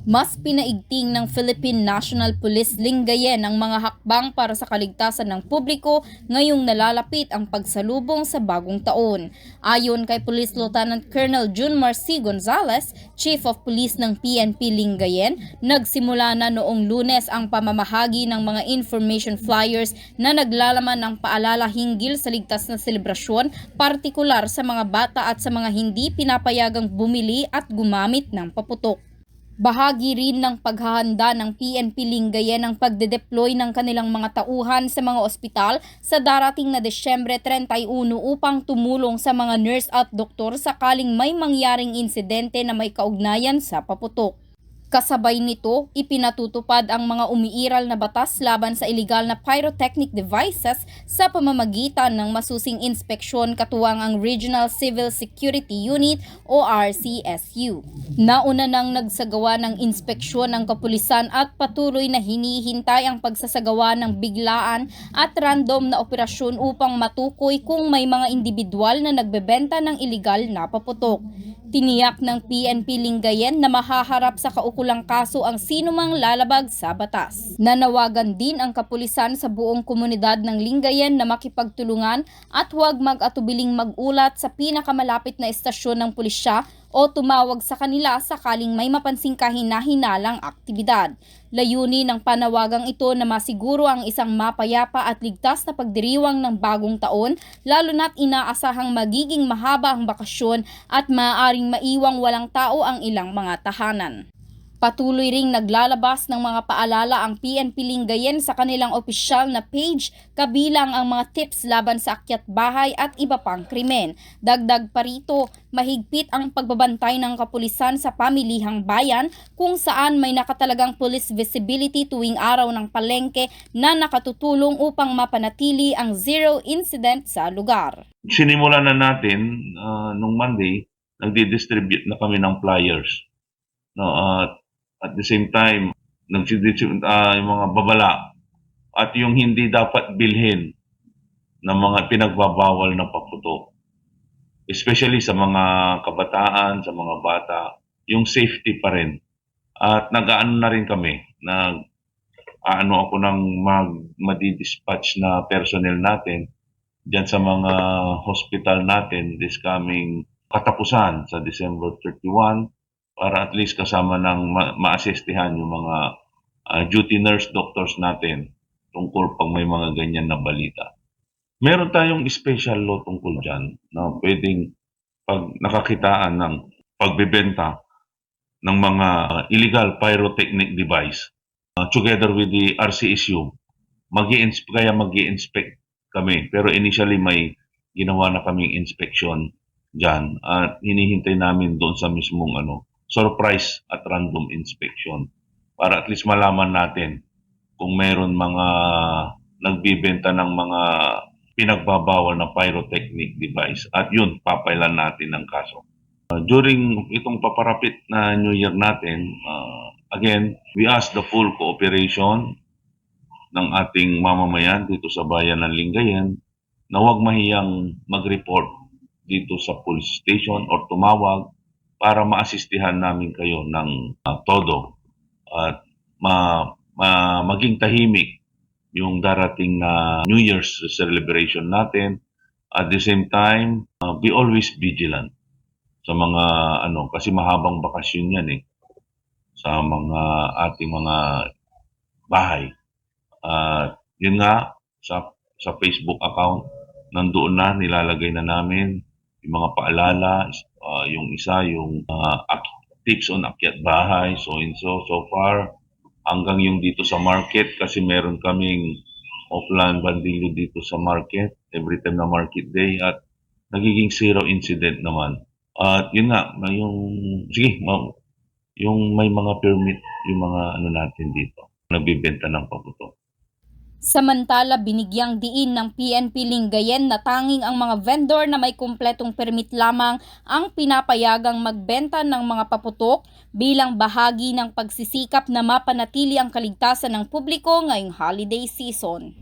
Mas pinaigting ng Philippine National Police Lingayen ang mga hakbang para sa kaligtasan ng publiko ngayong nalalapit ang pagsalubong sa bagong taon. Ayon kay Police Lieutenant Colonel Junmar C. Gonzales, Chief of Police ng PNP Lingayen, nagsimula na noong Lunes ang pamamahagi ng mga information flyers na naglalaman ng paalala hinggil sa ligtas na selebrasyon, partikular sa mga bata at sa mga hindi pinapayagang bumili at gumamit ng paputok. Bahagi rin ng paghahanda ng PNP Lingayen ang pagde-deploy ng kanilang mga tauhan sa mga ospital sa darating na Desyembre 31 upang tumulong sa mga nurse at doktor sakaling may mangyaring insidente na may kaugnayan sa paputok. Kasabay nito, ipinatutupad ang mga umiiral na batas laban sa iligal na pyrotechnic devices sa pamamagitan ng masusing inspeksyon katuwang ang Regional Civil Security Unit o RCSU. Nauna nang nagsagawa ng inspeksyon ng kapulisan at patuloy na hinihintay ang pagsasagawa ng biglaan at random na operasyon upang matukoy kung may mga individual na nagbebenta ng iligal na paputok. Tiniyak ng PNP Lingayen na mahaharap sa kaukulang kaso ang sinumang lalabag sa batas. Nanawagan din ang kapulisan sa buong komunidad ng Lingayen na makipagtulungan at huwag mag-atubiling mag-ulat sa pinakamalapit na estasyon ng pulisya o tumawag sa kanila sakaling may mapansing kahina-hinalang aktibidad. Layunin ng panawagang ito na masiguro ang isang mapayapa at ligtas na pagdiriwang ng bagong taon, lalo na't inaasahang magiging mahaba ang bakasyon at maaaring maiwang walang tao ang ilang mga tahanan. Patuloy ring naglalabas ng mga paalala ang PNP Lingayen sa kanilang opisyal na page kabilang ang mga tips laban sa akyat bahay at iba pang krimen. Dagdag pa rito, mahigpit ang pagbabantay ng kapulisan sa pamilihang bayan kung saan may nakatalagang police visibility tuwing araw ng palengke na nakatutulong upang mapanatili ang zero incident sa lugar. Sinimulan na natin nung Monday, nagdi-distribute na kami ng flyers. No, at the same time, nagdidistribute yung mga babala at yung hindi dapat bilhin ng mga pinagbabawal na paputok. Especially sa mga kabataan, sa mga bata, yung safety pa rin. At nag-aano na rin kami, ako ng madi-dispatch na personnel natin diyan sa mga hospital natin this coming katapusan sa December 31 para at least kasama ng ma-assistihan yung mga duty nurse doctors natin tungkol pag may mga ganyan na balita. Meron tayong special law tungkol dyan na pwedeng pag nakakitaan ng pagbebenta ng mga illegal pyrotechnic device together with the RCSU, mag-i-inspect kami. Pero initially may ginawa na kaming inspection dyan at hinihintay namin doon sa mismong surprise at random inspection para at least malaman natin kung meron mga nagbibenta ng mga pinagbabawal na pyrotechnic device at yun, papailan natin ng kaso. During itong paparapit na New Year natin, again, we ask the full cooperation ng ating mamamayan dito sa bayan ng Lingayen na huwag mahiyang mag-report dito sa police station or tumawag para maasistihan namin kayo ng todo at maging tahimik yung darating na New Year's celebration natin. At the same time, be always vigilant sa mga kasi mahabang bakasyon yan sa mga ating mga bahay. Yun nga, sa Facebook account, nandoon na, nilalagay na namin yung mga paalala, yung isa, yung tips on akyat bahay, so far, hanggang yung dito sa market, kasi meron kaming offline bandilo dito sa market, every time na market day, at nagiging zero incident naman. At yun nga, yung may mga permit, yung mga natin dito, nagbibenta ng paputok. Samantala, binigyang diin ng PNP Lingayen na tanging ang mga vendor na may kumpletong permit lamang ang pinapayagang magbenta ng mga paputok bilang bahagi ng pagsisikap na mapanatili ang kaligtasan ng publiko ngayong holiday season.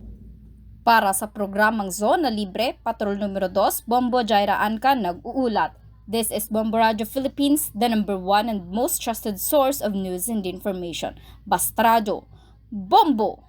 Para sa programang Zona Libre, Patrol numero 2, Bombo Jaira Anca nag-uulat. This is Bombo Radio Philippines, the #1 and most trusted source of news and information. Basta Radio, Bombo!